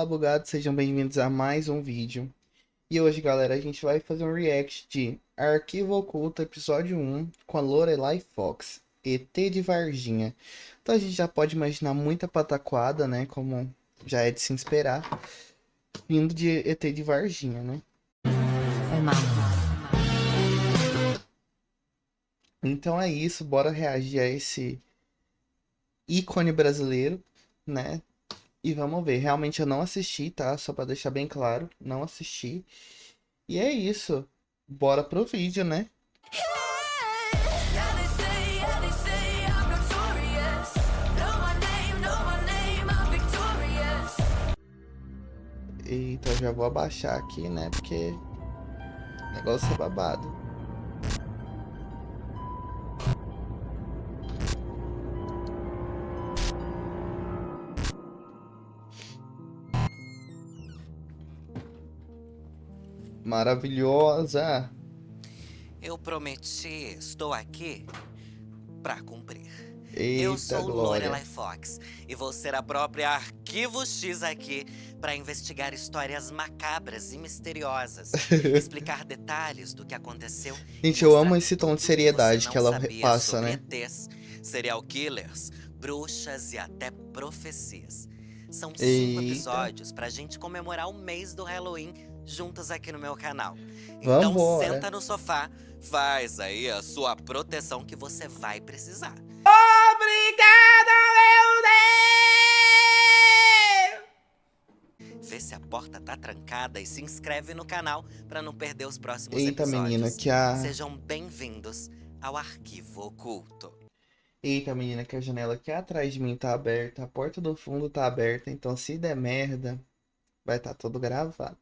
Olá, bugados, sejam bem-vindos a mais um vídeo. E hoje, galera, a gente vai fazer um react de Arquivo Oculto, episódio 1, com a Lorelai Fox, ET de Varginha. Então a gente já pode imaginar muita pataquada, né, como já é de se esperar, vindo de ET de Varginha, né? Então é isso, bora reagir a esse ícone brasileiro, né? E vamos ver, realmente eu não assisti, tá? Só pra deixar bem claro, não assisti. E é isso. Bora pro vídeo, né? Eita, eu já vou abaixar aqui, né? Porque o negócio é babado. Maravilhosa. Eu prometi, estou aqui pra cumprir. Eu Eita, sou Glória. Lorelai Fox e vou ser a própria Arquivo X aqui pra investigar histórias macabras e misteriosas, explicar detalhes do que aconteceu e Gente, eu amo mostrar esse tom de tudo o que você seriedade que não ela sabia passa, sobre né? ETs, serial killers, bruxas e até profecias. São 5 Eita. episódios pra gente comemorar o mês do Halloween juntos aqui no meu canal. Então Vambora. senta no sofá, faz aí a sua proteção que você vai precisar. Obrigada, meu Deus! Vê se a porta tá trancada e se inscreve no canal para não perder os próximos Eita, menina, episódios. que a... Sejam bem-vindos ao Arquivo Oculto. Eita, menina, que a janela aqui atrás de mim tá aberta. A porta do fundo tá aberta. Então, se der merda, vai estar tudo gravado.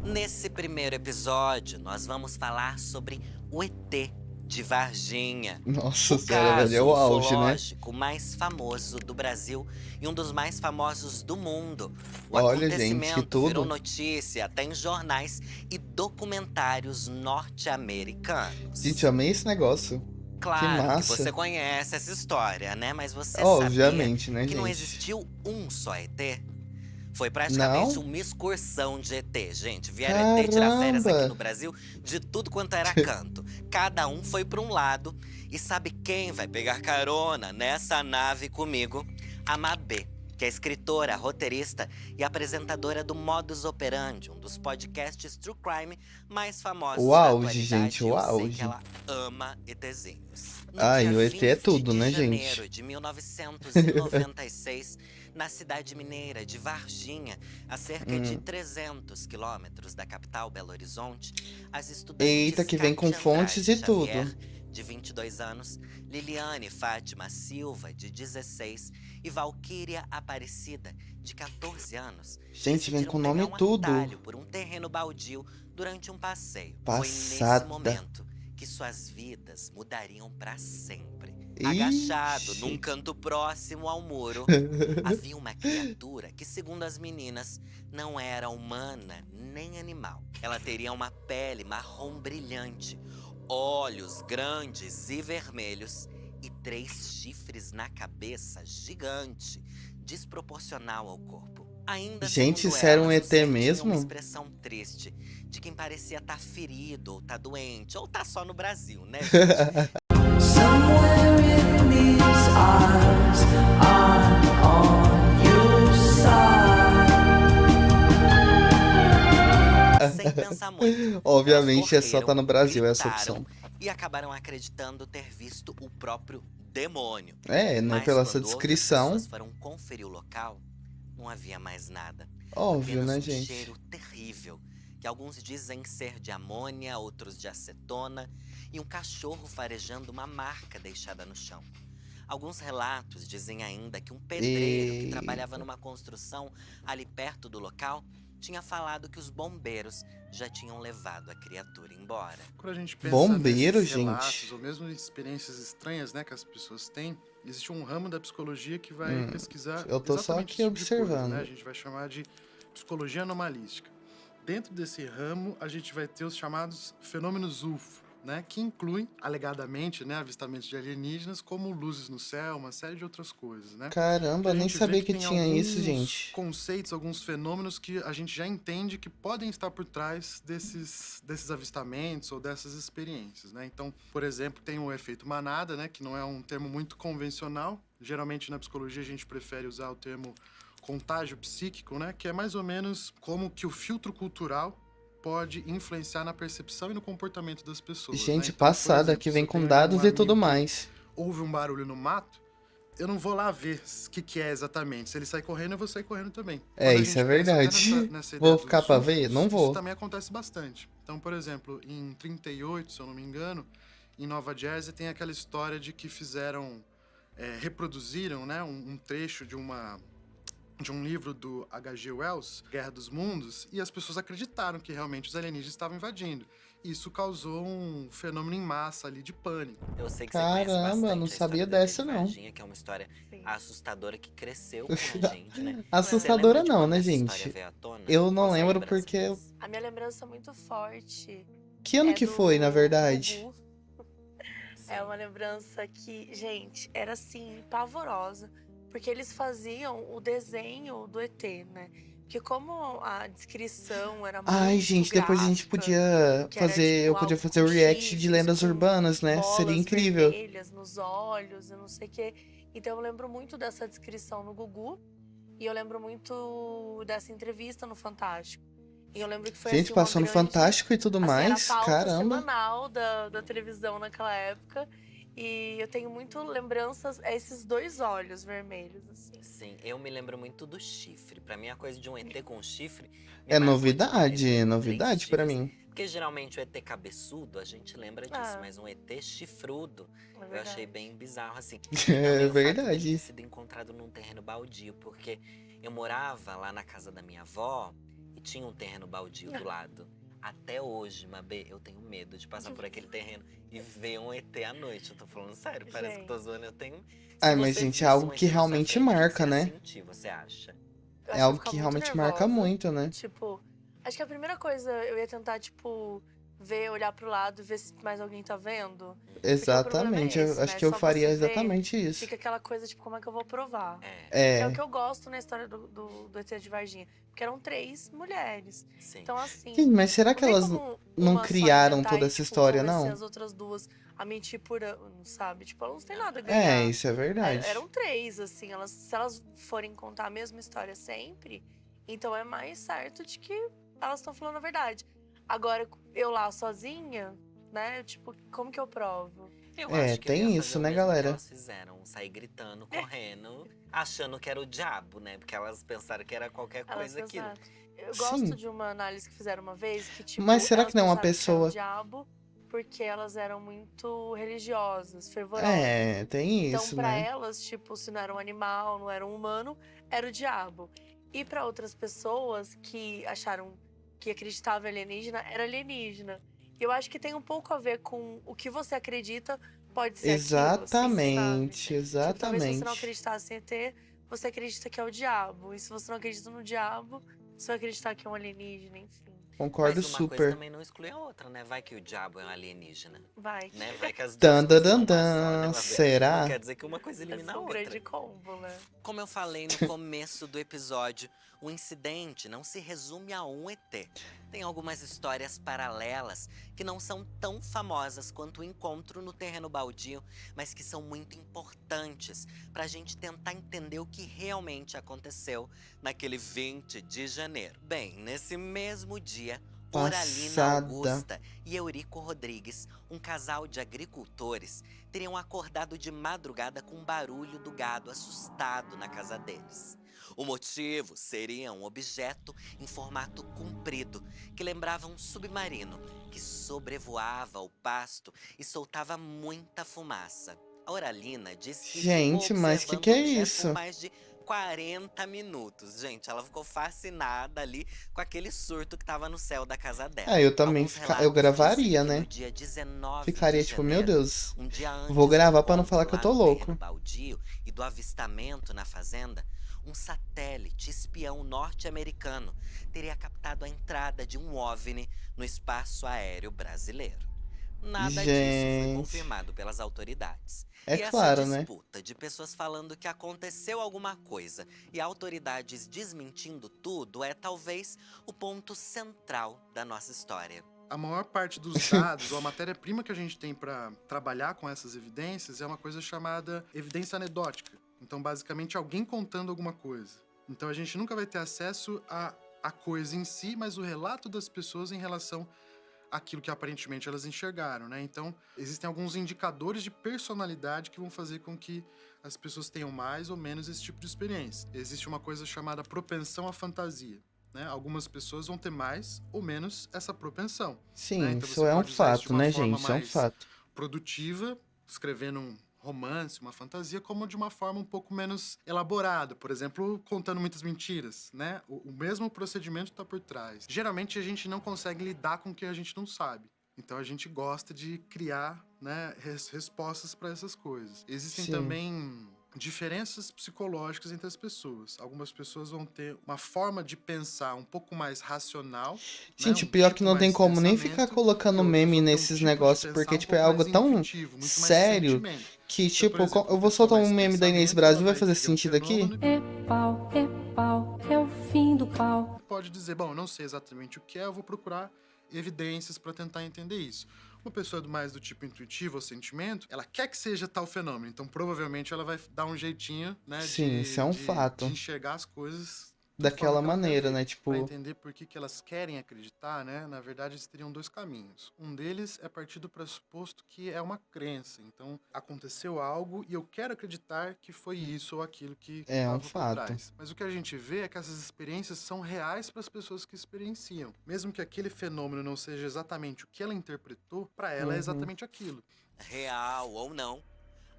Nesse primeiro episódio, nós vamos falar sobre o ET de Varginha. Nossa O senhora, velho, é caso o auge, né? ufológico mais famoso do Brasil e um dos mais famosos do mundo. O Olha, gente, que acontecimento virou tudo. notícia até em jornais e documentários Gente, norte-americanos. eu amei esse negócio. Que Claro que você massa. conhece essa história, né? Mas você sabia Obviamente, né, que não gente? existiu um só ET? Foi praticamente Não? uma excursão de ET, gente. Vieram ET tirar férias aqui no Caramba! Brasil de tudo quanto era canto. Cada um foi para um lado. E sabe quem vai pegar carona nessa nave comigo? A Mabê, que é escritora, roteirista e apresentadora do Modus Operandi, um dos podcasts True Crime mais O famosos da auge, gente, atualidade. E o eu sei que auge. ela ama ETzinhos. No Ai, dia o ET é 20 tudo, de né, janeiro gente? de 1996, na cidade mineira de Varginha, a cerca de Hum. 300 quilômetros da capital Belo Horizonte, as Eita, estudantes que vem com Kátia fontes Andrade e Xavier, tudo. de 22 anos, Liliane Fátima Silva, de 16, e Valquíria Aparecida, de 14 anos, Gente, vem decidiram com nome pegar e um tudo. atalho por um terreno baldio durante um passeio. Foi nesse Passada. momento que suas vidas mudariam para sempre. Agachado num Ixi. canto próximo ao muro, havia uma criatura que, segundo as meninas, não era humana nem animal. Ela teria uma pele marrom brilhante, olhos grandes e vermelhos e 3 chifres na cabeça, gigante, desproporcional ao corpo. Ainda Gente, segundo isso era um elas, o ET ser tinha uma mesmo? expressão triste, de quem parecia estar ferido, ou tá doente, ou tá só no Brasil, né, gente? Somewhere in these eyes, I'm on your side. Sem pensar muito, elas Obviamente é só tá correram, no Brasil essa gritaram opção. e acabaram acreditando ter visto o próprio demônio. É, né? Mas Pela essa quando outras descrição. pessoas foram conferir o local, não havia mais nada. Óbvio, Apenas né, um gente? cheiro terrível, que alguns dizem ser de amônia, outros de acetona, e um cachorro farejando uma marca deixada no chão. Alguns relatos dizem ainda que um pedreiro que trabalhava Eita. numa construção ali perto do local tinha falado que os bombeiros já tinham levado a criatura embora. Quando a gente pensa Bombeiro, nesses gente. relatos, ou mesmo em experiências estranhas, né, que as pessoas têm, existe um ramo da psicologia que vai pesquisar Eu tô só exatamente aqui esse tipo de coisa, né? A observando. gente vai chamar de psicologia anomalística. Dentro desse ramo, a gente vai ter os chamados fenômenos UFO, né? Que incluem, alegadamente, né, avistamentos de alienígenas, como luzes no céu, uma série de outras coisas, né? Que Caramba, a nem gente vê sabia que que tem tinha isso, alguns gente. conceitos, alguns fenômenos que a gente já entende que podem estar por trás desses avistamentos ou dessas experiências, né? Então, por exemplo, tem o efeito manada, né? Que não é um termo muito convencional. Geralmente, na psicologia, a gente prefere usar o termo contágio psíquico, né? Que é mais ou menos como que o filtro cultural pode influenciar na percepção e no comportamento das pessoas, né? Gente Então, por passada, exemplo, que se vem eu com tenho ali um dados e tudo amigo que mais. ouve um barulho no mato, eu não vou lá ver o que é exatamente. Se ele sai correndo, eu vou sair correndo também. É, Quando a isso é gente pensa até verdade. nessa ideia Vou dos ficar pra ver? UFOs, Não isso vou. também acontece bastante. Então, por exemplo, em 38, se eu não me engano, em Nova Jersey tem aquela história de que reproduziram, né, um trecho de um livro do H.G. Wells, Guerra dos Mundos, e as pessoas acreditaram que realmente os alienígenas estavam invadindo. Isso causou um fenômeno em massa ali de pânico. Eu sei que você conhece bastante Caramba, não a história sabia do ET de dessa, não. Varginha, que é uma história Sim. assustadora que cresceu com a gente, né? Você Assustadora lembra de não, quando né, essa história gente? veio à tona? Eu não Qual sua lembro lembrança porque. disso? A minha lembrança muito forte Que ano é que do foi, na verdade? Gugu. Sim. É uma lembrança que, gente, era assim, pavorosa. Porque eles faziam o desenho do ET, né? Porque como a descrição era Ai, muito gente, depois a gente gráfica, podia que era fazer. Eu tipo podia algo fazer com o react de chifres, lendas com urbanas, né? Seria bolas incrível. vermelhas nos olhos e não sei o quê. Então eu lembro muito dessa descrição no Gugu. E eu lembro muito dessa entrevista no Fantástico. E eu lembro que foi Gente, assim, uma passou no grande... Fantástico e tudo Assim, era a mais. pauta Caramba. semanal da televisão naquela época. E eu tenho muito lembranças a esses dois olhos vermelhos, assim. Sim, eu me lembro muito do chifre. Pra mim, a coisa de um ET com chifre me É marcou demais. novidade, Né? é 3 novidade pra chifres. mim. Porque geralmente o ET cabeçudo, a gente lembra disso, Ah. mas um ET chifrudo, É eu achei verdade. bem bizarro, assim. E É também o fato dele ter verdade. sido encontrado num terreno baldio, porque eu morava lá na casa da minha avó e tinha um terreno baldio do lado. Até hoje, Mabê, eu tenho medo de passar por aquele terreno e ver um ET à noite. Eu tô falando sério, parece que eu tô zoando. Eu tenho. Se Ai, mas, você gente, é visse algo um que ET na sua realmente frente, o que marca, você ia né? sentir, você acha? Eu É acho que eu algo ia ficar que muito realmente marca nervosa. muito, né? Tipo, acho que a primeira coisa eu ia tentar, tipo, olhar pro lado e ver se mais alguém tá vendo. Porque o problema é Exatamente. Eu esse, acho né? que eu Só faria você ver, exatamente isso. fica aquela coisa, tipo, como é que eu vou provar? É, Que é o É. que eu gosto na história do ET de Varginha. Porque eram 3 mulheres. sim. Então, assim, Gente, mas será não que tem elas como não uma só criaram inventar toda e, essa tipo, história, convencer não? as outras duas a mentir por anos, sabe? Tipo, elas não têm nada a É, ganhar. isso é verdade. Eram 3, assim. Se elas forem contar a mesma história sempre, então é mais certo de que elas estão falando a verdade. Agora, eu lá sozinha, né? Tipo, como que eu provo? Eu É, acho que eu tem ia fazer isso, o né, mesmo que galera? elas fizeram, sair gritando, correndo, achando que era o diabo, né? Porque elas pensaram que era qualquer Elas coisa aquilo. pensaram. Eu Sim. gosto de uma análise que fizeram uma vez, que tipo, Mas será elas que não é uma pensaram que era o pessoa. diabo porque elas eram muito religiosas, fervorosas. É, tem Então, isso, pra né? elas, tipo, se não era um animal, não era um humano, era o diabo. E pra outras pessoas que acharam que acreditavam em alienígena, era alienígena. E eu acho que tem um pouco a ver com o que você acredita pode ser aquilo, assim, sabe? Exatamente, Tipo, talvez se você não exatamente. acreditasse em ET, você acredita que é o diabo. E se você não acredita no diabo, você vai acreditar que é um alienígena, enfim. Concordo Mas uma coisa super. também não exclui a outra, né? Vai que o diabo é um alienígena, Vai. né? Vai que as duas Dan, dan, coisas são dan, uma só, né, dan. Mabê? Não Será? quer dizer que uma coisa elimina a Esse é um outra. grande combo, né? Como eu falei no começo do episódio, o incidente não se resume a um ET. Tem algumas histórias paralelas que não são tão famosas quanto o encontro no terreno baldio, mas que são muito importantes para a gente tentar entender o que realmente aconteceu naquele 20 de janeiro. Bem, nesse mesmo dia, Oralina Passada. Augusta e Eurico Rodrigues, um casal de agricultores, teriam acordado de madrugada com o barulho do gado assustado na casa deles. O motivo seria um objeto em formato comprido que lembrava um submarino que sobrevoava o pasto e soltava muita fumaça. A Oralina disse que Gente, ficou mas observando que é o objeto isso? por mais de 40 minutos. Gente, ela ficou fascinada ali com aquele surto que tava no céu da casa dela. É, eu também Alguns eu relatos gravaria, dizem que né? no dia 19 Ficaria de tipo, meu janeiro, Deus. um dia antes Vou do gravar pra não falar encontro que eu lá tô no louco. terreno baldio e do avistamento na fazenda, um satélite espião norte-americano teria captado a entrada de um OVNI no espaço aéreo brasileiro. Nada disso foi Gente. confirmado pelas autoridades. É E essa claro, né? disputa de pessoas falando que aconteceu alguma coisa e autoridades desmentindo tudo é talvez o ponto central da nossa história. A maior parte dos dados ou a matéria-prima que a gente tem para trabalhar com essas evidências é uma coisa chamada evidência anedótica. Então, basicamente, alguém contando alguma coisa. Então, a gente nunca vai ter acesso à coisa em si, mas o relato das pessoas em relação àquilo que aparentemente elas enxergaram, né? Então, existem alguns indicadores de personalidade que vão fazer com que as pessoas tenham mais ou menos esse tipo de experiência. Existe uma coisa chamada propensão à fantasia. Né? Algumas pessoas vão ter mais ou menos essa propensão. Sim, Né? Então isso você é um pode usar isso de fato, uma né, forma gente? Isso é um mais fato. produtiva, escrevendo um romance, uma fantasia, como de uma forma um pouco menos elaborada. Por exemplo, contando muitas mentiras, né? O mesmo procedimento está por trás. Geralmente a gente não consegue lidar com o que a gente não sabe. Então a gente gosta de criar, né, respostas para essas coisas. Existem Sim. também diferenças psicológicas entre as pessoas. Algumas pessoas vão ter uma forma de pensar um pouco mais racional, Gente, né? pior Tipo que não tem mais como nem ficar pensamento, colocando e outras meme vão ter nesses tipo de negócios, pensar porque, um tipo, é pouco algo mais tão intuitivo, muito mais sério sentimento. que, Então, por tipo, exemplo, eu a vou pessoa soltar mais um meme da Inês pensamento, Brasil, ela vai vai fazer ver um sentido aqui? fenômeno É pau, é o fim do pau. e pode dizer, bom, eu não sei exatamente o que é, eu vou procurar evidências para tentar entender isso. Uma pessoa mais do tipo intuitivo ou sentimento, ela quer que seja tal fenômeno, então provavelmente ela vai dar um jeitinho, né, Sim, isso é um de fato. enxergar as coisas da forma Daquela que ela quer maneira, ver. né? Para Tipo, entender por que elas querem acreditar, né, na verdade, eles teriam dois caminhos. Um deles é partir do pressuposto que é uma crença. Então, aconteceu algo e eu quero acreditar que foi isso ou aquilo que é um estava por fato. trás. Mas o que a gente vê é que essas experiências são reais para as pessoas que experienciam. Mesmo que aquele fenômeno não seja exatamente o que ela interpretou, para ela é Uhum. exatamente aquilo. Real ou não,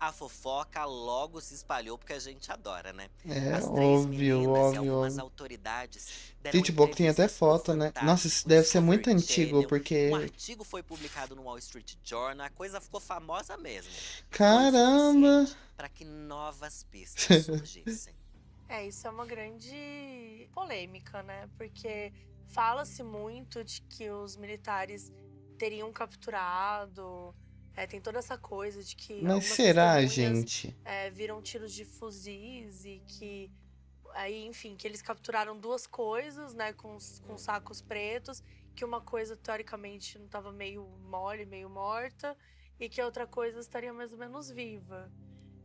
a fofoca logo se espalhou porque a gente adora, né? É As três óbvio, meninas e óbvio, algumas óbvio. autoridades deram Gente, bom que tem até entrevistas pro foto, né? Nossa, isso Fantástico, deve ser muito Discovery antigo, Channel. Um porque... artigo foi publicado no Wall Street Journal, a coisa ficou famosa mesmo. Foi o Caramba! suficiente para que novas pistas surgissem. Isso é uma grande polêmica, né? Porque fala-se muito de que os militares teriam capturado. Tem toda essa coisa de que Mas algumas será, testemunhas gente? viram tiros de fuzis e que aí, enfim, que eles capturaram duas coisas, né, com sacos pretos, que uma coisa teoricamente não estava meio mole, meio morta, e que a outra coisa estaria mais ou menos viva.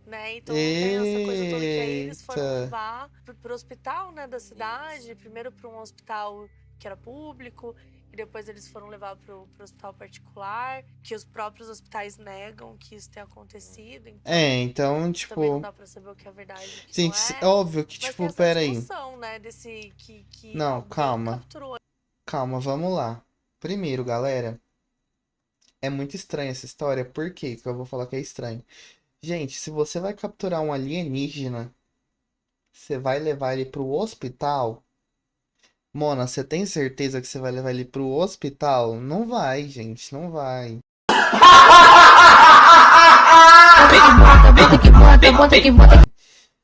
Né? Então tem essa coisa toda que aí eles foram Eita! levar pro hospital, né, da cidade, primeiro para um hospital que era público, e depois eles foram levar pro hospital particular, que os próprios hospitais negam que isso tenha acontecido. Então, Então, também não tipo... dá pra saber o que é verdade e o que Gente, não é. óbvio que, Mas tem tipo, essa peraí. discussão, né, desse que Não, alguém calma. capturou. Calma, vamos lá. Primeiro, galera, é muito estranha essa história. Por quê que eu vou falar que é estranho? Gente, se você vai capturar um alienígena, você vai levar ele pro hospital? Mona, você tem certeza que você vai levar ele pro hospital? Não vai, gente, não vai.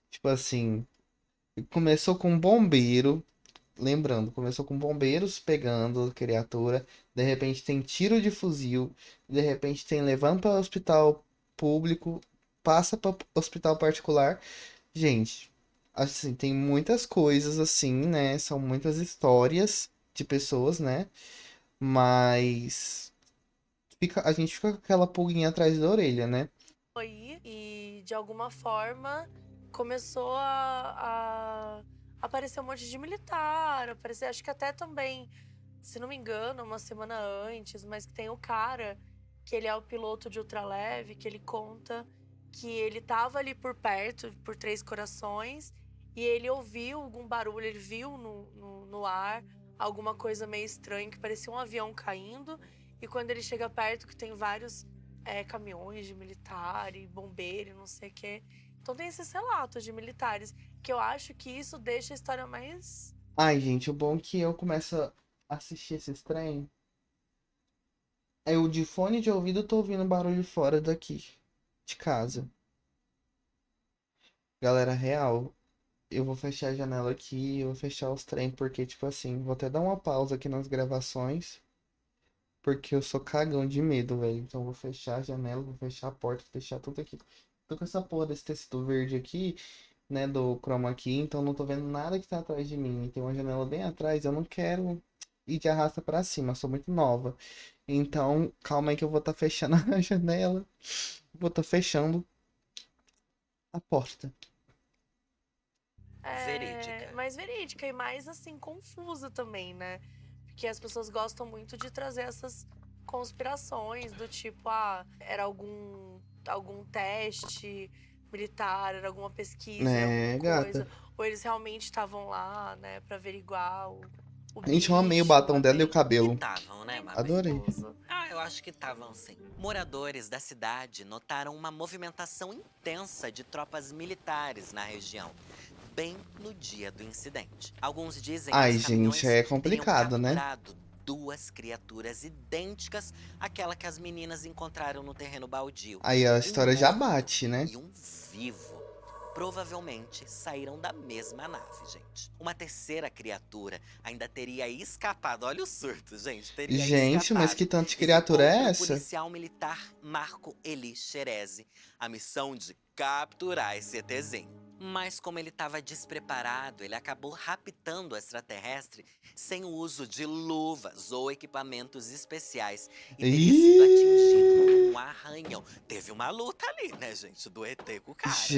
Tipo assim, começou com um bombeiro, lembrando, começou com bombeiros pegando a criatura, de repente tem tiro de fuzil, de repente tem levando para hospital público, passa para hospital particular. Gente, assim, tem muitas coisas assim, né? São muitas histórias de pessoas, né? Mas a gente fica com aquela pulguinha atrás da orelha, né? Aí, e de alguma forma começou a aparecer um monte de militar, aparecer, acho que até também, se não me engano, uma semana antes, mas que tem o cara, que ele é o piloto de ultraleve, que ele conta que ele tava ali por perto, por Três Corações, e ele ouviu algum barulho, ele viu no ar alguma coisa meio estranha, que parecia um avião caindo, e quando ele chega perto, que tem vários caminhões de militar e bombeiro, não sei o quê. Então tem esses relatos de militares, que eu acho que isso deixa a história mais... Ai, gente, o bom é que eu começo a assistir esse trem. Eu de fone de ouvido tô ouvindo barulho fora daqui, de casa. Galera, real. Eu vou fechar a janela aqui, eu vou fechar os trem, porque, tipo assim, vou até dar uma pausa aqui nas gravações, porque eu sou cagão de medo, velho. Então eu vou fechar a janela, vou fechar a porta, vou fechar tudo aqui. Tô com essa porra desse tecido verde aqui, né, do chroma aqui, então não tô vendo nada que tá atrás de mim. Tem uma janela bem atrás, eu não quero ir de arrasta pra cima, eu sou muito nova. Então, calma aí que eu vou tá fechando a janela, vou tá fechando a porta. Verídica. Mais verídica e mais, assim, confusa também, né? Porque as pessoas gostam muito de trazer essas conspirações do tipo, era algum teste militar, era alguma pesquisa, era alguma Né, coisa. gata? Ou eles realmente estavam lá, né, pra averiguar o Gente, eu amei o bicho. batom É dela e o bem, E cabelo. estavam, né, bem Mabê? Adorei. confuso. Eu acho que estavam sim. Moradores da cidade notaram uma movimentação intensa de tropas militares na região, bem no dia do incidente. Alguns dizem que Ai, os gente, caminhões é teriam complicado, né? capturado duas criaturas idênticas àquela que as meninas encontraram no terreno baldio. Aí a Um história já morto bate, né? e um vivo. Provavelmente saíram da mesma nave, gente. Uma terceira criatura ainda teria escapado. Olha o surto, gente. Teria Gente, mas que escapado. tanto de E criatura ficou é pro essa? policial militar Marco Eli Xerezi a missão de capturar esse ETzinho. Mas como ele estava despreparado, ele acabou raptando o extraterrestre sem o uso de luvas ou equipamentos especiais e teria sido atingido por um arranhão. Teve uma luta ali, né, gente, do ET com o cara.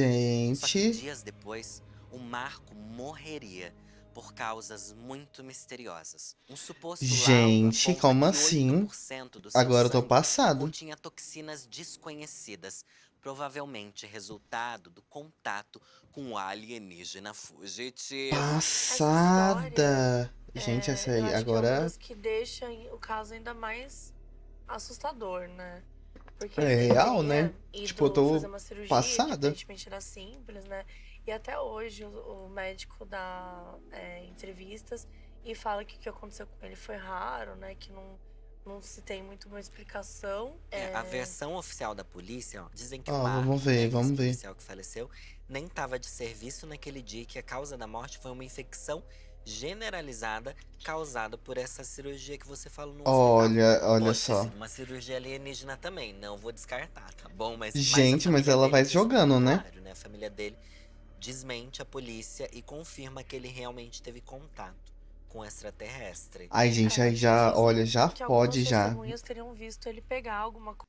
Só que Gente, dias depois, o Marco morreria por causas muito misteriosas. Um suposto laudo gente, aponta como que assim? 8% do seu Agora eu tô sangue passado. continha toxinas desconhecidas, provavelmente resultado do contato com o alienígena fugitivo. Essa história, Passada. Gente, essa eu aí, acho que é uma agora das que deixa o caso ainda mais assustador, né? Porque é ele real, né? teria Tipo, eu ido fazer tô uma cirurgia que passada. aparentemente era simples, né? E até hoje o médico dá entrevistas e fala que o que aconteceu com ele foi raro, né? Que não se tem muito uma explicação. A versão oficial da polícia, ó, dizem que o Ó, Marco, vamos né, ver, que é esse vamos ver. policial que faleceu, nem estava de serviço naquele dia e que a causa da morte foi uma infecção generalizada causada por essa cirurgia que você falou no hospital. Olha Pode ter só. sido uma cirurgia alienígena também, não vou descartar, tá bom? Mas a Gente, mas família ela dele vai diz o jogando, né? contrário, né? A família dele desmente a polícia e confirma que ele realmente teve contato com o extraterrestre. Ai, gente, aí E já, olha, dizem já que algumas fode já. testemunhas teriam visto ele pegar alguma coisa.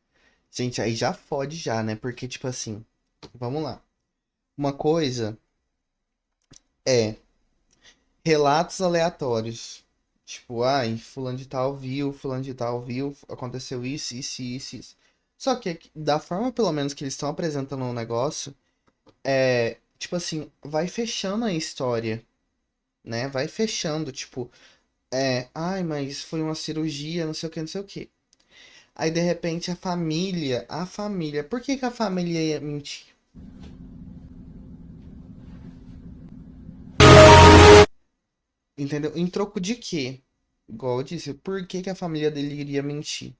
Gente, aí já fode já, né? Porque, tipo assim, vamos lá. Uma coisa é relatos aleatórios. Tipo, ai, fulano de tal viu, aconteceu isso. Só que da forma, pelo menos, que eles estão apresentando o negócio, tipo assim, vai fechando a história, né? Vai fechando, tipo, ai, mas foi uma cirurgia, não sei o que, não sei o que. Aí, de repente, a família, por que que a família ia mentir? Entendeu? Em troco de quê? Igual eu disse, por que que a família dele iria mentir?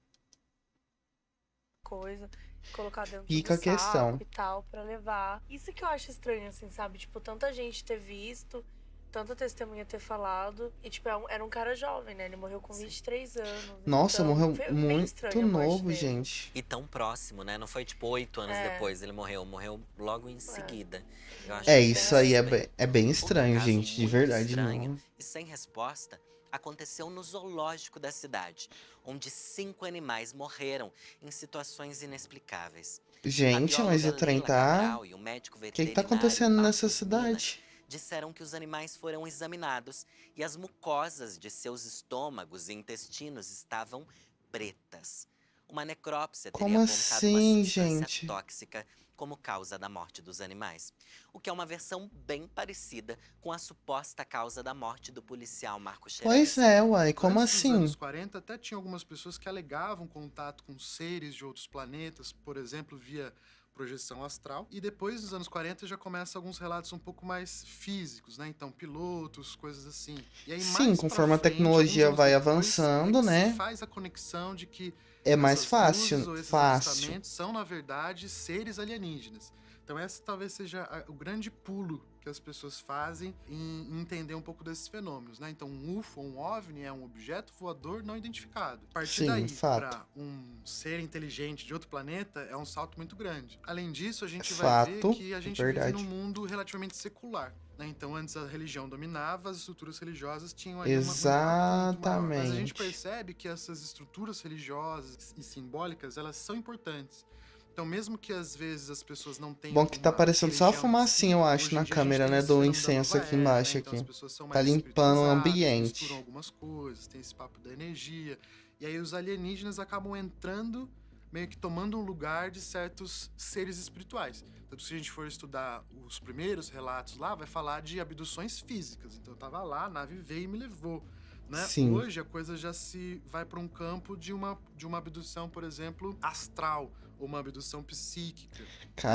Coisa, colocar dentro do Fica a saco questão. e tal, pra levar. Isso que eu acho estranho, assim, sabe? Tipo, tanta gente ter visto, tanta testemunha ter falado. E, tipo, era um cara jovem, né? Ele morreu com 23 anos. Nossa, Então, morreu foi bem muito estranho a morte novo, dele. gente. E tão próximo, né? Não foi tipo 8 anos depois ele morreu. Morreu logo em seguida. Eu acho É, bem isso aí é suspeito. é bem Outro estranho, caso gente, de muito verdade, estranho não. e sem resposta aconteceu no zoológico da cidade, onde 5 animais morreram em situações inexplicáveis. A Gente, mas bióloga o trem Leila tá. Cabral e o médico O que que tá veterinário acontecendo nessa Marcos Mina cidade? disseram que os animais foram examinados e as mucosas de seus estômagos e intestinos estavam pretas. Uma necrópsia teria Como apontado uma assim, substância gente? tóxica como causa da morte dos animais, o que é uma versão bem parecida com a suposta causa da morte do policial Marco Pois Xerez. é, uai, como Antes dos anos assim? 40, até tinha algumas pessoas que alegavam contato com seres de outros planetas, por exemplo, via projeção astral. E depois dos anos 40 já começam alguns relatos um pouco mais físicos, né? Então, pilotos, coisas assim. E aí, Sim, mais pra conforme a frente, alguns tecnologia anos vai depois, é avançando, que se né? faz a conexão de que É mais essas luzes fácil, ou esses fácil. avistamentos são, na verdade, seres alienígenas. Então essa talvez seja o grande pulo que as pessoas fazem em entender um pouco desses fenômenos, né? Então um UFO, um OVNI é um objeto voador não identificado. A partir Sim, daí fato. para um ser inteligente de outro planeta é um salto muito grande. Além disso, a gente vai ver Fato, que a gente vive verdade. num mundo relativamente secular, né? Então antes a religião dominava, as estruturas religiosas tinham ali um impacto muito maior. Mas a gente Exatamente. percebe que essas estruturas religiosas e simbólicas, elas são importantes. Então, mesmo que às vezes as pessoas não tenham Bom que tá uma aparecendo só a religião em si, fumacinha, eu acho, hoje em na dia a gente câmera, tem né? esse Do fenômeno da incenso nova aqui era, né? embaixo, Então as aqui. pessoas são Tá mais limpando o espiritualizadas, misturam ambiente. algumas coisas, tem esse papo da energia. E aí os alienígenas acabam entrando, meio que tomando um lugar de certos seres espirituais. Tanto se a gente for estudar os primeiros relatos lá, vai falar de abduções físicas. Então eu tava lá, a nave veio e me levou. Né? Sim. Hoje a coisa já se vai para um campo de uma abdução, por exemplo, astral, ou uma abdução psíquica. Né?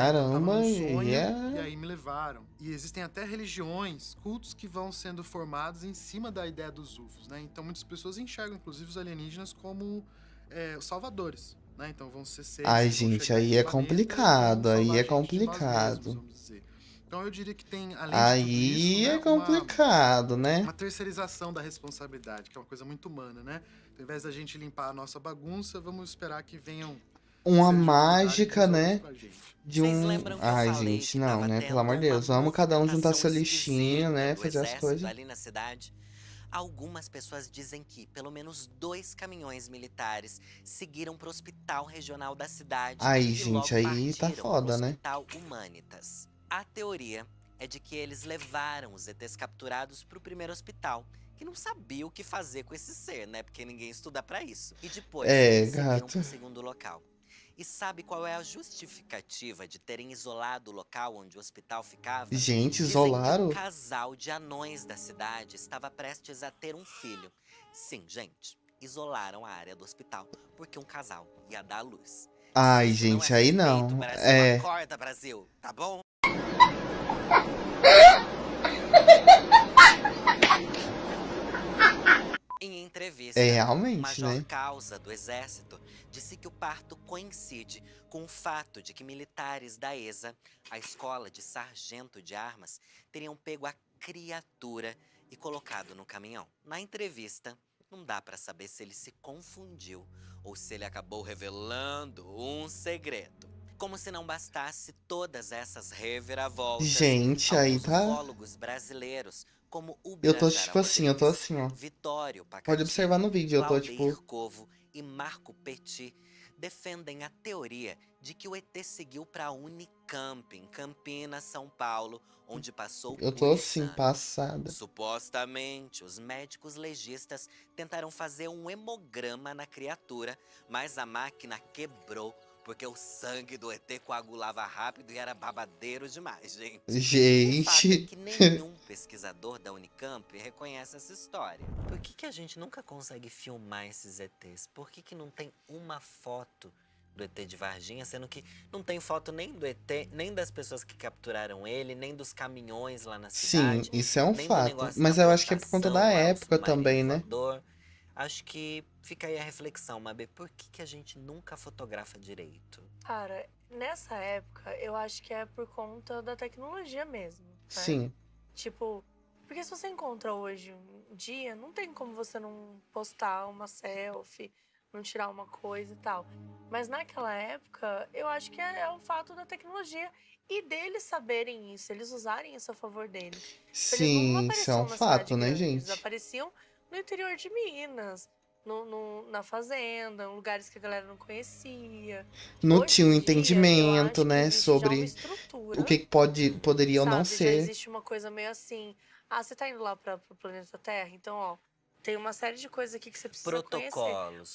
Então eu tava Caramba, num e sonho e é. aí me levaram. E existem até religiões, cultos que vão sendo formados em cima da ideia dos UFOs, né? Então muitas pessoas enxergam, inclusive, os alienígenas como os salvadores. Né? Então vão ser seres Ai, que vão gente, chegar em aí um é planeta e vão complicado, aí salvar é a gente de nós mesmos, complicado. vamos dizer. Então eu diria que tem, além de tudo isso, Aí né, é complicado, né? uma terceirização da responsabilidade, que é uma coisa muito humana, né? Então, ao invés da gente limpar a nossa bagunça, vamos esperar que venham Uma seres de outra unidade e mágica, resolvam isso né? pra gente. De Vocês um. lembram que eu Ai, falei gente, que não, tava né? Pelo amor tendo de uma Deus. Vamos cada um juntar movimentação seu lixinho, esquisita né? do Fazer as exército coisas. ali na cidade? Algumas pessoas dizem que pelo menos 2 caminhões militares seguiram para o hospital regional da cidade Aí, e gente, logo aí tá partiram para o foda, né? Hospital Humanitas. A teoria é de que eles levaram os ETs capturados para o primeiro hospital, que não sabia o que fazer com esse ser, né? Porque ninguém estuda para isso. E depois É, seguiram gato. para o segundo local. E sabe qual é a justificativa de terem isolado o local onde o hospital ficava? Gente, Dizem que um isolaram? casal de anões da cidade estava prestes a ter um filho. Sim, gente, isolaram a área do hospital porque um casal ia dar à luz. Se Ai, isso não é gente, aí suspeito, não. Brasil, É. acorda, Brasil, tá bom? Em É entrevista, o realmente, Major né? Causa do Exército disse que o parto coincide com o fato de que militares da ESA, a escola de sargento de armas, teriam pego a criatura e colocado no caminhão. Na entrevista, não dá pra saber se ele se confundiu ou se ele acabou revelando um segredo. Como se não bastasse todas essas reviravoltas, Gente, aí alguns tá. ufólogos brasileiros, como Eu tô Ubirajara tipo assim, eu tô Rodrigues, assim, ó. Vitório Pode observar Pacatini, no vídeo, eu tô Claudeir tipo. Covo e Marco Petit defendem a teoria de que o ET seguiu para a Unicamp, em Campinas, São Paulo, onde passou Eu por tô assim, exames. passada. Supostamente, os médicos legistas tentaram fazer um hemograma na criatura, mas a máquina quebrou porque o sangue do ET coagulava rápido e era babadeiro demais, gente. O fato é Gente. que nenhum pesquisador da Unicamp reconhece essa história. Por que a gente nunca consegue filmar esses ETs? Por que não tem uma foto do ET de Varginha, sendo que não tem foto nem do ET, nem das pessoas que capturaram ele, nem dos caminhões lá na Sim, cidade, isso é um nem do fato. negócio da Mas eu acho que é por conta da plantação lá, o época submarino também, né? voador. Acho que fica aí a reflexão, Mabê, por que a gente nunca fotografa direito? Cara, nessa época, eu acho que é por conta da tecnologia mesmo. Né? Sim. Tipo, porque se você encontra hoje um dia, não tem como você não postar uma selfie, não tirar uma coisa e tal. Mas naquela época, eu acho que é o fato da tecnologia e deles saberem isso, eles usarem isso a favor deles. Eles não Sim, isso é apareciam um na cidade fato, né, grande, eles gente? apareciam no interior de Minas, na fazenda, em lugares que a galera não conhecia. Não Hoje tinha em um dia, eu entendimento, acho que né, existe já uma sobre o estrutura, que poderia ou não sabe? Já ser. existe uma coisa meio assim, você tá indo lá para o planeta Terra? Então, ó, tem uma série de coisas aqui que você precisa conhecer.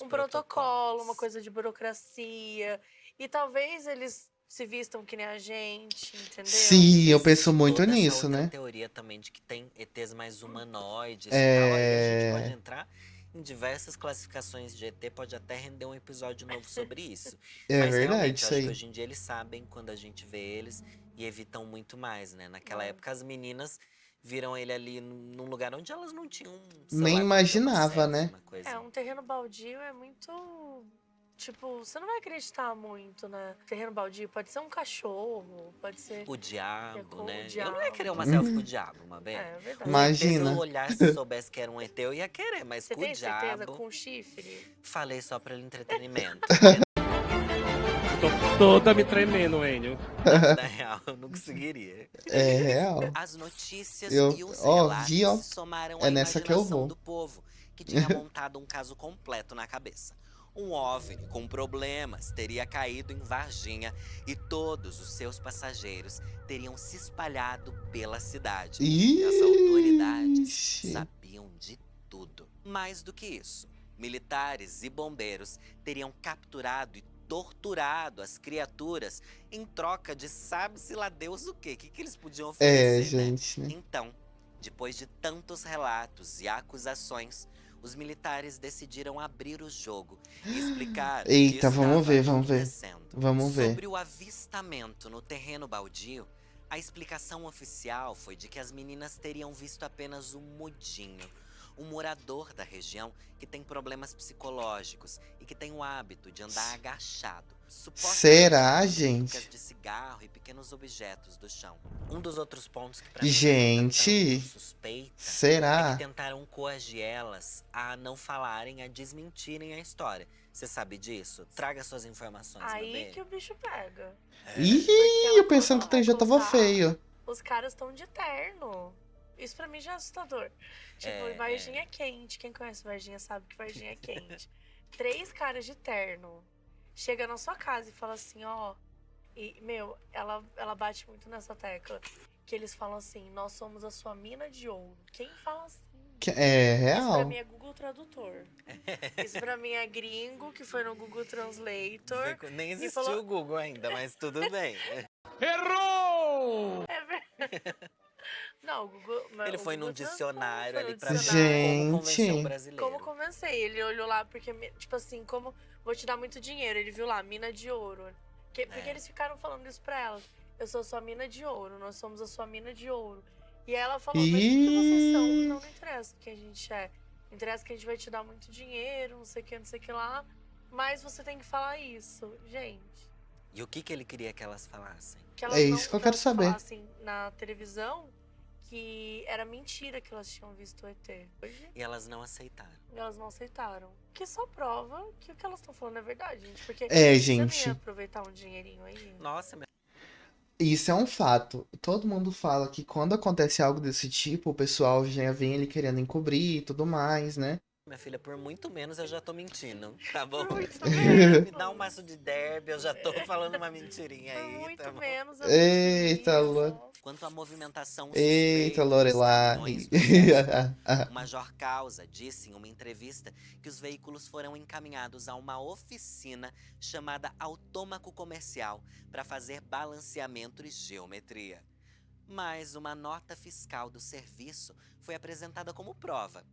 Um protocolo, uma coisa de burocracia. E talvez eles se vistam que nem a gente, entendeu? Sim, eu penso Existe muito toda essa nisso, outra né? teoria também de que tem ETs mais humanoides e tal. Aí a gente pode entrar em diversas classificações de ET, pode até render um episódio novo sobre isso. É Mas verdade, realmente, eu isso acho que aí. hoje em dia eles sabem quando a gente vê eles e evitam muito mais, né? Naquela época as meninas viram ele ali num lugar onde elas não tinham Nem celular pra fazer uma imaginava, selfie, né? uma coisa. Um terreno baldio é muito Tipo, você não vai acreditar muito, né? Terreno baldio pode ser um cachorro, pode ser O diabo, o né? Eu diabo. não ia querer uma selfie com o diabo, uma vez. É verdade. Um ET, se eu Imagina. olhasse e soubesse que era um ET, eu ia querer, mas Você com o tem certeza? diabo, Com chifre? falei só pelo entretenimento. Tô toda me tremendo, Enio. Na vida real, eu não conseguiria. É real. As notícias Eu, e os ó, relatos vi, ó. se somaram É à nessa que eu imaginação vou. do povo, que tinha montado um caso completo na cabeça. Um OVNI com problemas teria caído em Varginha e todos os seus passageiros teriam se espalhado pela cidade. E as autoridades Ixi. sabiam de tudo. Mais do que isso, militares e bombeiros teriam capturado e torturado as criaturas em troca de sabe-se lá Deus o quê. O que eles podiam É, oferecer, né? gente, né? Então, depois de tantos relatos e acusações, os militares decidiram abrir o jogo e explicar o que Eita, vamos estava ver, vamos ver. acontecendo. Vamos ver. Sobre o avistamento no terreno baldio, a explicação oficial foi de que as meninas teriam visto apenas o Mudinho, um morador da região que tem problemas psicológicos e que tem o hábito de andar agachado. Supostamente Será, catando gente? bitucas de cigarro e pequenos objetos do chão. Um dos outros pontos que pra mim Gente, levanta tanto suspeita é será? que tentaram coagir elas a não falarem, a desmentirem a história. Você sabe disso? Traga suas informações, meu Aí bem. que o bicho pega. Ih, ela eu pensando que o vai trem já tava contar. feio. Os caras estão de terno. Isso pra mim já é assustador. Tipo, Varginha é quente. Quem conhece Varginha sabe que Varginha é quente. 3 caras de terno. Chega na sua casa e fala assim, ó. E, meu, ela bate muito nessa tecla. Que eles falam assim, nós somos a sua mina de ouro. Quem fala assim? É Isso pra real. mim é Google Tradutor. Isso pra mim é gringo que foi no Google Translator. Nem e existiu falou- o Google ainda, mas tudo bem. Errou! É verdade. Não, o Google. Ele o foi num Google Translator dicionário foi no ali pra ver dicionário. como convencer um Gente. brasileiro. Como convencei? Ele olhou lá, porque, tipo assim, como vou te dar muito dinheiro. Ele viu lá, mina de ouro. Porque eles ficaram falando isso pra ela. Eu sou sua mina de ouro, nós somos a sua mina de ouro. E aí ela falou, mas o que vocês são? Não, não interessa o que a gente é. Interessa que a gente vai te dar muito dinheiro, não sei o que, não sei o que lá. Mas você tem que falar isso, gente. E o que ele queria que elas falassem? Que elas É não, isso que eu quero elas saber. falassem na televisão que era mentira que elas tinham visto o ET. Hoje, E elas não aceitaram. elas não aceitaram. Que só prova que o que elas estão falando é verdade, gente. Porque É, você gente. não ia aproveitar um dinheirinho aí? Nossa, minha Isso é um fato. Todo mundo fala que quando acontece algo desse tipo, o pessoal já vem ali querendo encobrir e tudo mais, né? filha, por muito menos eu já tô mentindo, tá bom? Por muito Me dá um maço de derby, eu já tô falando uma mentirinha Por aí, muito tá bom? menos eu Eita, menti, Lô. só. Quanto à movimentação Eita, suspeita dos caminhões Lorelai. do exército, o Major Causa disse em uma entrevista que os veículos foram encaminhados a uma oficina chamada Autômaco Comercial para fazer balanceamento e geometria. Mas uma nota fiscal do serviço foi apresentada como prova.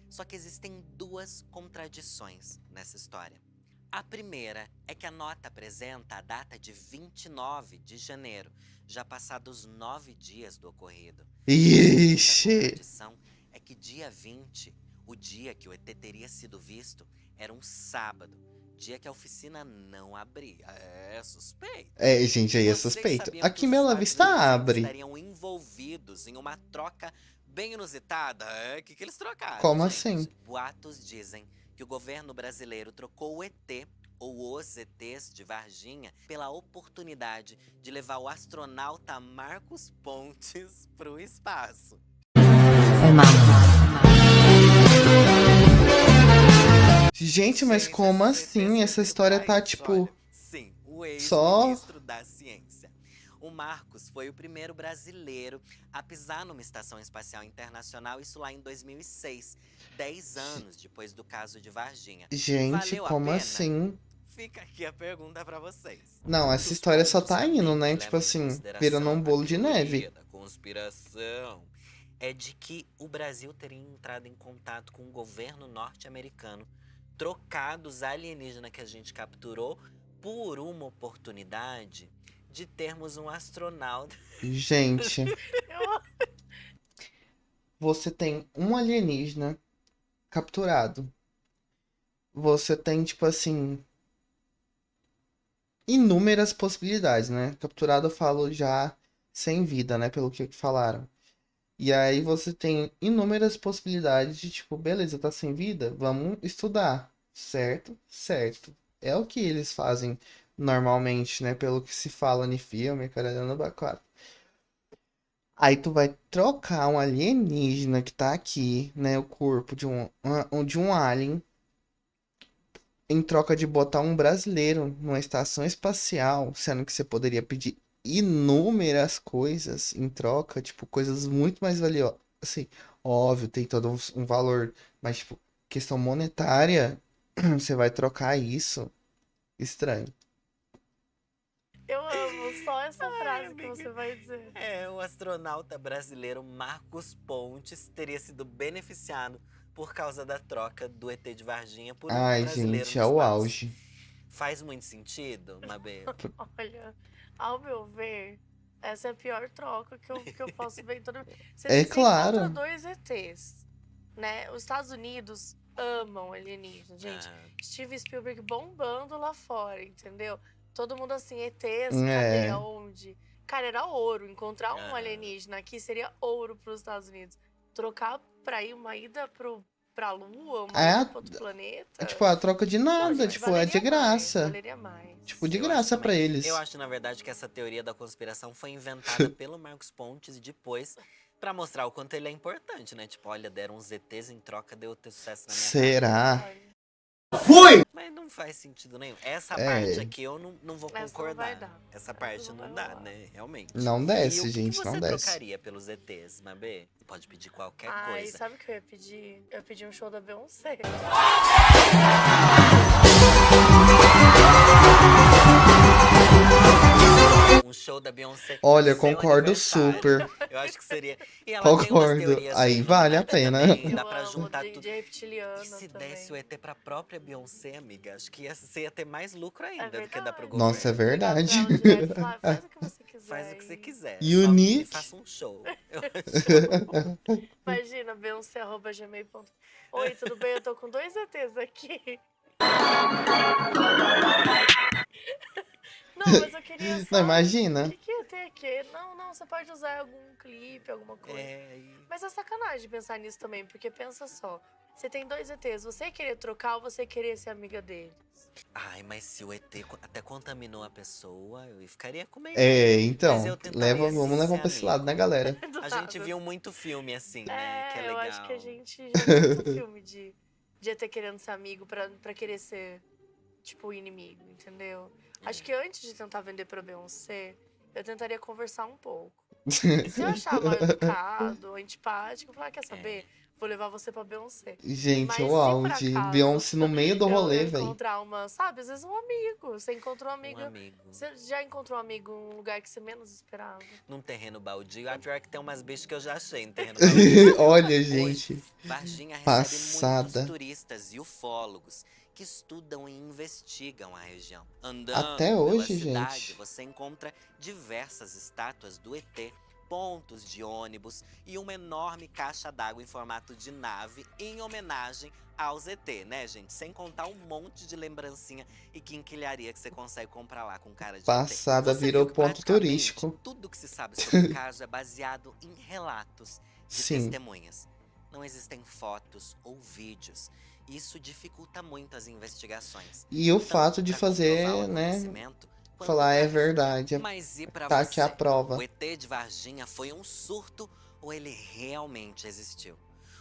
Só que existem 2 contradições nessa história. A primeira é que a nota apresenta a data de 29 de janeiro, já passados 9 dias do ocorrido. A Ixi. segunda contradição é que dia 20, o dia que o ET teria sido visto, era um sábado, dia que a oficina não abria. É suspeito. É, gente, aí é Vocês suspeito. sabiam Aqui que em os Bela Estados Vista Unidos ainda abre. estariam envolvidos em uma troca bem inusitada? O que eles trocaram, Como gente? assim? Boatos dizem que o governo brasileiro trocou o ET ou os ETs de Varginha pela oportunidade de levar o astronauta Marcos Pontes para o espaço. Gente, mas Sem como essa certeza assim? Essa serviu história pra tá isso, tipo. olha. Sim, o só- ex-ministro da Ciência. O Marcos foi o primeiro brasileiro a pisar numa estação espacial internacional, isso lá em 2006, 10 anos depois do caso de Varginha. Gente, Valeu a como pena? assim? Fica aqui a pergunta pra vocês. Não, essa Os história só pontos tá também indo, né? que Tipo levam em assim, consideração virando um a bolo de teoria neve. da conspiração é de que o Brasil teria entrado em contato com o governo norte-americano, trocado os alienígenas que a gente capturou por uma oportunidade de termos um astronauta. Gente, Eu- você tem um alienígena capturado. Você tem, tipo assim, inúmeras possibilidades, né? Capturado eu falo já sem vida, né? Pelo que falaram. E aí você tem inúmeras possibilidades de tipo, beleza, tá sem vida? Vamos estudar. Certo? Certo. É o que eles fazem normalmente, né? Pelo que se fala no filme, caralho, bacana. Aí tu vai trocar um alienígena que tá aqui, né? O corpo de um alien, em troca de botar um brasileiro numa estação espacial, sendo que você poderia pedir inúmeras coisas em troca, tipo, coisas muito mais valiosas. Assim, óbvio, tem todo um valor, mas, tipo, questão monetária, você vai trocar isso. Estranho. Eu amo só essa frase que você vai dizer. O astronauta brasileiro Marcos Pontes teria sido beneficiado por causa da troca do ET de Varginha por um Ai, brasileiro gente, no é o espaço. auge. Faz muito sentido, Mabê? Olha, ao meu ver, essa é a pior troca que eu posso ver em toda. Você, É você encontra claro. dois ETs, né? Os Estados Unidos amam alienígenas, gente. Aham. Steve Spielberg bombando lá fora, entendeu? Todo mundo assim, ETs, cadê? É. Aonde? Cara, era ouro. Encontrar um Aham. alienígena aqui seria ouro pros Estados Unidos. Trocar pra ir uma ida pra Lua, uma É, ida pra outro planeta. tipo, a troca de Pô, nada, gente, tipo, é valeria de graça. Mais, valeria mais. Tipo, de Eu acho graça pra também. eles. Eu acho, na verdade, que essa teoria da conspiração foi inventada pelo Marcos Pontes depois pra mostrar o quanto ele é importante, né? Tipo, olha, deram uns ETs em troca, deu ter sucesso na minha casa. Será? Mas não faz sentido nenhum. Essa É. parte aqui eu não vou Essa não concordar. vai dar. Essa Essa parte não não vai dá, rolar. né? Realmente. Não E desce, o que gente, você não desce. trocaria pelos ETs, Mabê? Pode pedir qualquer Ai, coisa. sabe o que eu ia pedir? Eu ia pedir um show da Beyoncé. Um show da Beyoncé. Olha, no seu concordo aniversário. super. Eu acho que seria. E ela tem umas Concordo. teorias Aí bem vale a malucas pena. também, Eu dá pra amo juntar de tudo. reptiliana E se também. desse o ET pra própria Beyoncé, amiga? Acho que você ia ter mais lucro ainda É do que dar pro verdade. governo. Nossa, é Ligar pra verdade. ela direto e falar, faz o que você quiser. Faz o que você aí. quiser. E Só o me Nick? faça um show. Imagina, Beyoncé@gmail.com. Oi, tudo bem? Eu tô com dois ETs aqui. Não, mas eu queria só... Não, imagina. O que ia ter aqui? Não, você pode usar algum clipe, alguma coisa. Mas é sacanagem pensar nisso também, porque pensa só. Você tem dois ETs, você querer trocar ou você querer ser amiga deles? Ai, mas se o ET até contaminou a pessoa, eu ficaria com medo. É, Mas então, eu tentaria vamos levar ser pra esse lado, né, amigo. galera? Do A gente nada. viu muito filme assim, né? Que é eu legal. acho que a gente já viu muito filme de ET querendo ser amigo pra querer ser, tipo, inimigo, entendeu? Acho que antes de tentar vender pra Beyoncé, eu tentaria conversar um pouco. Se eu achar mal educado, antipático, eu falar, quer saber? Vou levar você pra Beyoncé. Gente, Mas o se por auge. acaso Beyoncé no meio do rolê, eu velho. encontrar uma, sabe, às vezes um amigo. Você encontrou um amigo. Um amigo. Você já encontrou um amigo em um lugar que você menos esperava? Num terreno baldio. A pior que tem umas bichas que eu já achei no terreno baldio. Olha, gente. Varginha recebe Passada. muitos turistas e ufólogos que estudam e investigam a região. Andando Até pela hoje, cidade, gente. você encontra diversas estátuas do ET, pontos de ônibus e uma enorme caixa d'água em formato de nave em homenagem aos ET, né, gente? Sem contar um monte de lembrancinha e quinquilharia que você consegue comprar lá com cara de Passada ET. Você virou viu que ponto praticamente turístico. tudo que se sabe sobre o caso é baseado em relatos de Sim. testemunhas. Não existem fotos ou vídeos. Isso dificulta muito as investigações. E o Então, fato de pra comprovar fazer, o né? acontecente, quanto Falar é mais. verdade. Mas e pra Tá aqui a você? prova. O ET de Varginha foi um surto ou ele realmente existiu?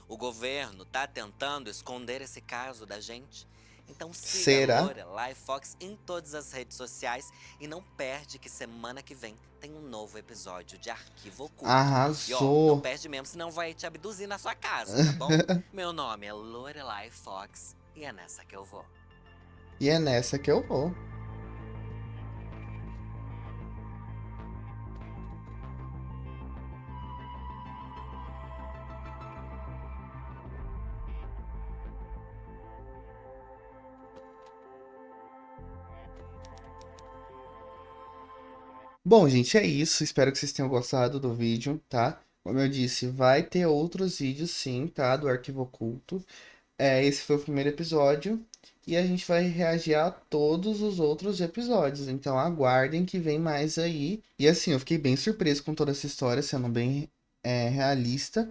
O governo tá tentando esconder esse caso da gente? Então siga Será? a Lorelai Fox em todas as redes sociais e não perde que semana que vem tem um novo episódio de Arquivo Oculto. E ó, não Arrasou. perde mesmo, senão vai te abduzir na sua casa, tá bom? Meu nome é Lorelai Fox e é nessa que eu vou. E é nessa que eu vou. Bom, gente, é isso. Espero que vocês tenham gostado do vídeo, tá? Como eu disse, vai ter outros vídeos sim, tá? Do Arquivo Oculto. Esse foi o primeiro episódio. E a gente vai reagir a todos os outros episódios. Então aguardem que vem mais aí. E assim, eu fiquei bem surpreso com toda essa história, sendo bem realista.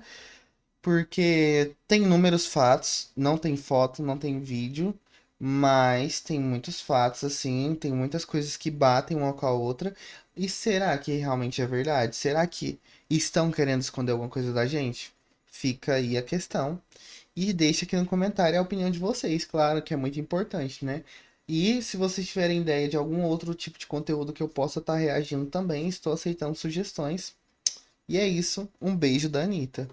Porque tem inúmeros fatos, não tem foto, não tem vídeo, mas tem muitos fatos, assim, tem muitas coisas que batem uma com a outra. E será que realmente é verdade? Será que estão querendo esconder alguma coisa da gente? Fica aí a questão. E deixa aqui no comentário a opinião de vocês, claro, que é muito importante, né? E se vocês tiverem ideia de algum outro tipo de conteúdo que eu possa estar reagindo também, estou aceitando sugestões. E é isso, um beijo da Anitta.